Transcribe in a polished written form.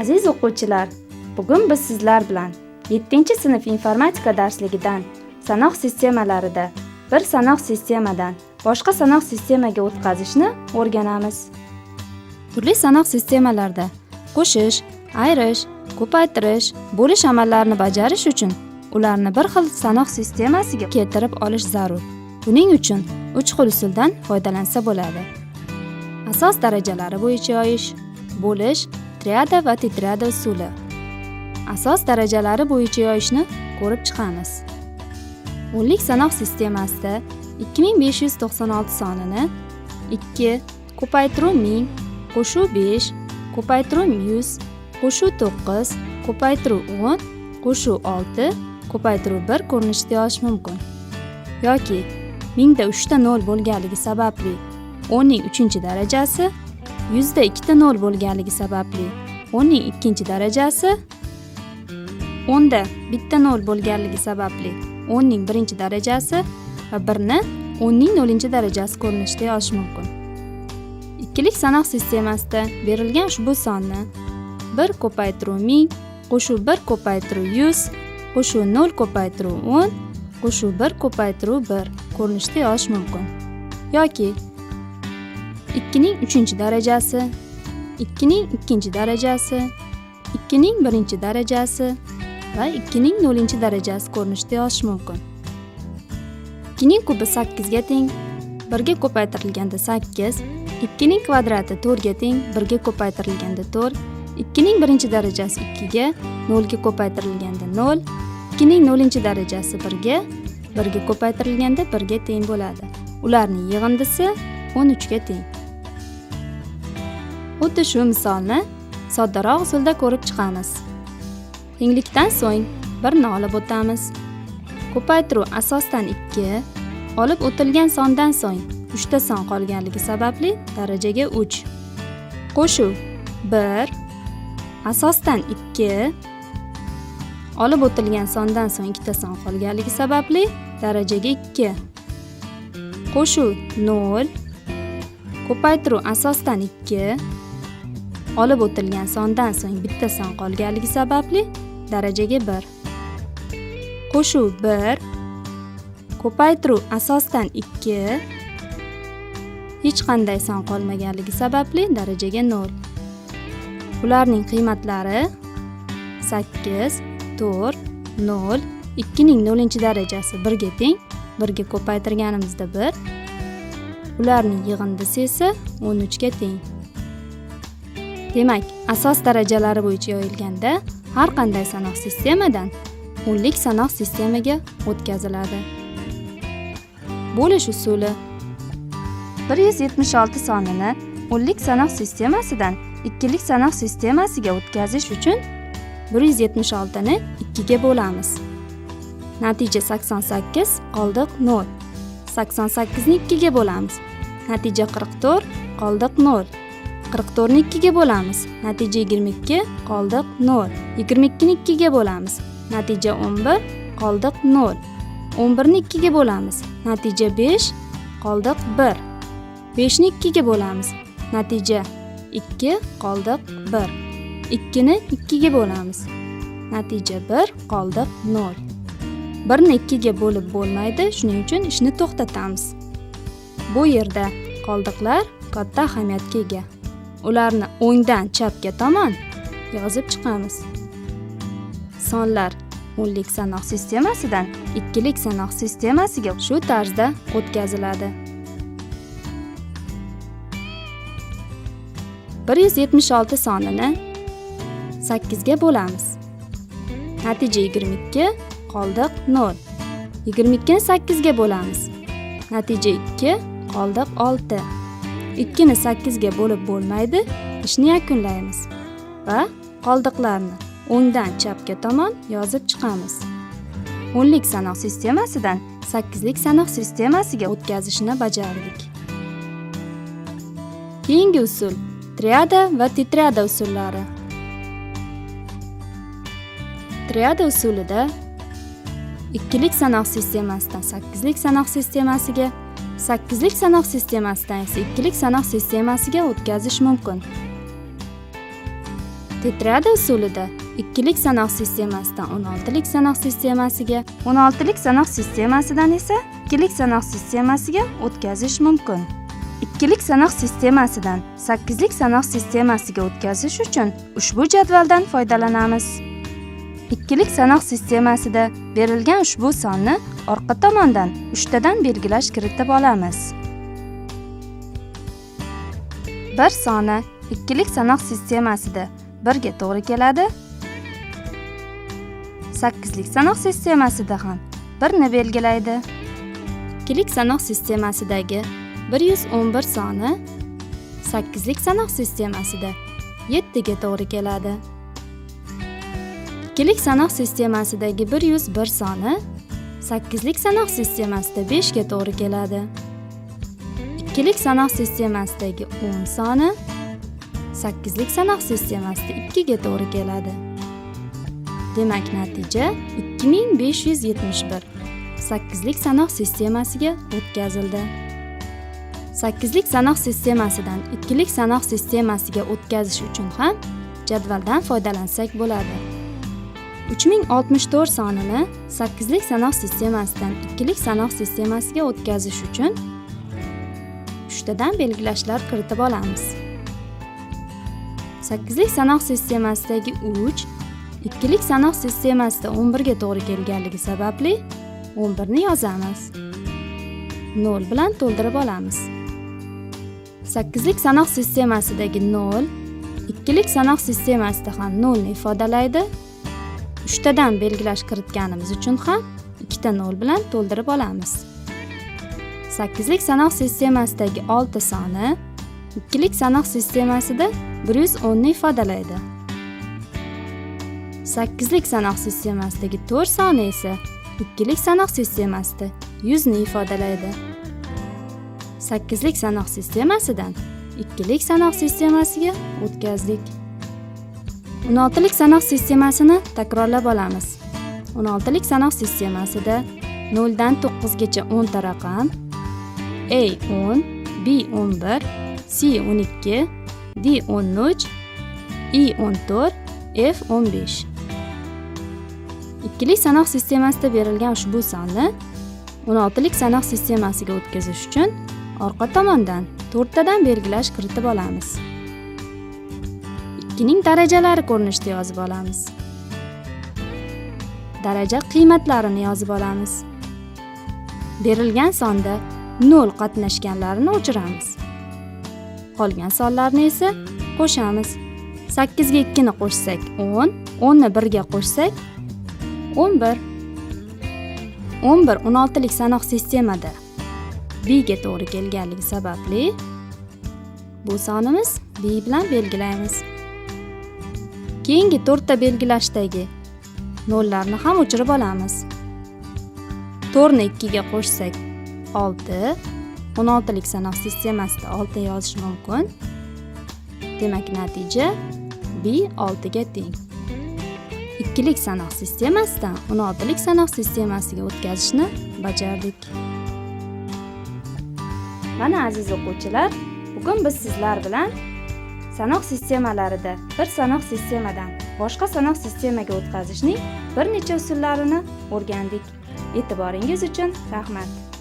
Aziz o'quvchilar, bugun biz sizlar bilan 7-sinf informatika darsligidan sanoq sistemalarida bir sanoq sistemadan boshqa sanoq sistemaga o'tkazishni o'rganamiz. Turli sanoq sistemalarda qo'shish, ayirish, ko'paytirish, bo'lish amallarini bajarish uchun ularni bir xil sanoq sistemasiga keltirib olish zarur. Buning uchun 3 xil usuldan foydalansa bo'ladi. Asos darajalari bo'yicha yoyish, bo'lish, triada va tetrada usuli. Asos darajalari bo'yicha yoyishni ko'rib chiqamiz. O'nlik sanoq sistemasida 2596 sonini 2 ko'paytiruv 1000 qo'shuv 5 ko'paytiruv 100 qo'shuv 9 ko'paytiruv 10 qo'shuv 6 ko'paytiruv 1 ko'rinishida yozish mumkin. Yoki 1000 da 3 ta 0 bo'lganligi sababli 10 ning 3-darajasi, 100 da 2 ta 0 bo'lganligi sababli 10 ning 2-darajasi, 10 da 1 ta 0 bo'lganligi sababli 10 ning 1-darajasi va 1 ni 10 ning 0-darajasi ko'rinishida yozish mumkin. Ikkilik sanoq sistemasida berilgan ushbu sonni 1 ko'paytiruv 1000 qo'shuv 1 ko'paytiruv 100 qo'shuv 0 ko'paytiruv 10 qo'shuv 1 ko'paytiruv 1 ko'rinishida yozish mumkin. Yoki 2 ning 3-darajasi, 2 ning 2-darajasi, 2 ning 1-darajasi va 2 ning 0-darajasi ko'rinishida yozish mumkin. 2 ning kubi 8 ga teng, 1 ga ko'paytirilganda 8, 2 ning kvadrati 4 ga teng, 1 ga ko'paytirilganda 4, 2 ning 1-darajasi 2 ga, 0 ga ko'paytirilganda 0, 2 ning 0-darajasi 1 ga, 1 ga ko'paytirilganda 1 ga teng bo'ladi. Ularning yig'indisi 13 ga teng. Xuddi shu misolni soddaroq usulda ko'rib chiqamiz. Tenglikdan so'ng 1 ni olib o'tamiz. Ko'paytiruv asosdan 2, olib o'tilgan sondan so'ng 3 ta son qolganligi sababli darajaga 3. Qo'shuv 1, asosdan 2, olib o'tilgan sondan so'ng 2 ta son qolganligi sababli darajaga 2. Qo'shuv 0, ko'paytiruv asosdan 2, olib o'tilgan sondan so'ng bitta son qolganligi sababli darajaga 1. Qo'shuv 1, ko'paytiruv asosdan 2, hech qanday son qolmaganligi sababli darajaga 0. Ularning qiymatlari 8, 4, 0, 2 ning 0-darajasi 1 ga teng, 1 ga ko'paytirganimizda 1. Ularning yig'indisi esa 13 ga teng. Demak, asos darajalari bo'yicha yoyilganda har qanday sanoq sistemadan o'nlik sanoq sistemaga o'tkaziladi. Bo'lish usuli. 176 sonini o'nlik sanoq sistemasidan ikkilik sanoq sistemasiga o'tkazish uchun 176 ni 2 ga bo'lamiz. Natija 88, qoldiq 0. 88 ni 2 ga bo'lamiz. Natija 44, qoldiq 0. 44 ni 2 ga bo'lamiz. Natija 22, qoldiq 0. 22 ni 2 ga bo'lamiz. Natija 11, qoldiq 0. 11 ni 2 ga bo'lamiz. Natija 5, qoldiq 1. 5 ni 2 ga bo'lamiz. Natija 2, qoldiq 1. 2 ni 2 ga bo'lamiz. Natija 1, qoldiq 0. 1 ni 2 ga bo'lib bo'lmaydi, shuning uchun ishni to'xtatamiz. Bu yerda qoldiqlar katta ahamiyatga ega. Ularni o'ngdan chapga tomon yozib chiqamiz. Sonlar o'nlik sanoq sistemasidan ikkilik sanoq sistemasiga shu tarzda o'tkaziladi. 176 sonini 8 ga bo'lamiz. Natija 22, qoldiq 0. 22 ni 8 ga bo'lamiz. Natija 2, qoldiq 6. 2 ni 8 ga bo'lib bo'lmaydi, ishni yakunlaymiz va qoldiqlarni o'ngdan chapga tomon yozib chiqamiz. O'nlik sanoq sistemasidan 8lik sanoq sistemasiga o'tkazishni bajardik. Keyingi usul triada va tetrada usullari. Triada usulida ikkilik sanoq sistemasidan 8lik sanoq sistemasiga, 8lik sanoq sistemasidan esa ikkilik sanoq sistemasiga o'tkazish mumkin. Tetrada usulida ikkilik sanoq sistemasidan 16lik sanoq sistemasiga, 16lik sanoq sistemasidan esa ikkilik sanoq sistemasiga o'tkazish mumkin. Ikkilik sanoq sistemasidan 8lik sanoq sistemasiga o'tkazish uchun ushbu jadvaldan foydalanamiz. Ikkilik sanoq sistemasida berilgan ushbu sonni orqa tomondan 3 tadan belgilash kiritib olamiz. 1 soni ikkilik sanoq sistemasida 1 ga to'g'ri keladi. 8lik sanoq sistemasida ham 1 ni belgilaydi. Ikkilik sanoq sistemasidagi 111 soni 8lik sanoq sistemasida 7 ga to'g'ri keladi. Ikkilik sanoq sistemasidagi 101 soni 8lik sanoq sistemasida 5 ga to'g'ri keladi. Ikkilik sanoq sistemasidagi 10 soni 8lik sanoq sistemasida 2 ga to'g'ri keladi. Demak, natija 2571 8lik sanoq sistemasiga o'tkazildi. 8lik sanoq sistemasidan 2lik sanoq sistemasiga o'tkazish uchun ham jadvaldan foydalansak bo'ladi. 3064 sonini 8lik sanoq sistemasidan 2lik sanoq sistemasiga o'tkazish uchun 3 tadan belgilashlar kiritib olamiz. 8lik sanoq sistemasidagi 3 ikkilik sanoq sistemasida 11 ga to'g'ri kelganligi sababli 11 ni yozamiz. 0 bilan to'ldirib olamiz. 8lik sanoq sistemasidagi 0 ikkilik sanoq sistemasida ham 0 ni ifodalaydi. 3 tadan belgilash kiritganimiz uchun ham 2 ta 0 bilan to'ldirib olamiz. 8lik sanoq sistemasidagi 6 soni ikkilik sanoq sistemasida 110 ni ifodalaydi. 8lik sanoq sistemasidagi 4 soni esa ikkilik sanoq sistemasida 100 ni ifodalaydi. 8lik sanoq sistemasidan ikkilik sanoq sistemasiga o'tkazdik. 16lik sanoq sistemasini takrorlab olamiz. 16lik sanoq sistemasida 0 dan 9 gacha 10 ta raqam A 10, B 11, C 12, D 13, E 14, F 15. Ikkilik sanoq sistemasida berilgan ushbu sonni 16lik sanoq sistemasiga o'tkazish uchun orqa tomondan 4 tadan belgilash kiritib olamiz. 2 ning darajalari ko'rinishida yozib olamiz. Daraja qiymatlarini yozib olamiz. Berilgan sonda 0 qatnashganlarini o'chiramiz. Qolgan sonlarni esa qo'shamiz. 8 ga 2 ni qo'shsak 10, 10 ni 1 ga qo'shsak 11. 11 16lik sanoq sistemada B ga to'g'ri kelganligi sababli bu sonimiz B bilan belgilaymiz. Keyingi 4 ta belgilashdagi 0 larni ham o'chirib olamiz. 4 ni 2 ga qo'shsak 6. 16lik sanoq sistemasida 6 yozish mumkin. Demak, natija B 6 ga teng. Ikkilik sanoq sistemasidan 16lik sanoq sistemasiga o'tkazishni bajardik. Mana aziz o'quvchilar, bugun biz sizlar bilan sanoq sistemalarida bir sanoq sistemadan boshqa sanoq sistemaga o'tkazishning bir necha usullarini o'rgandik. E'tiboringiz uchun rahmat.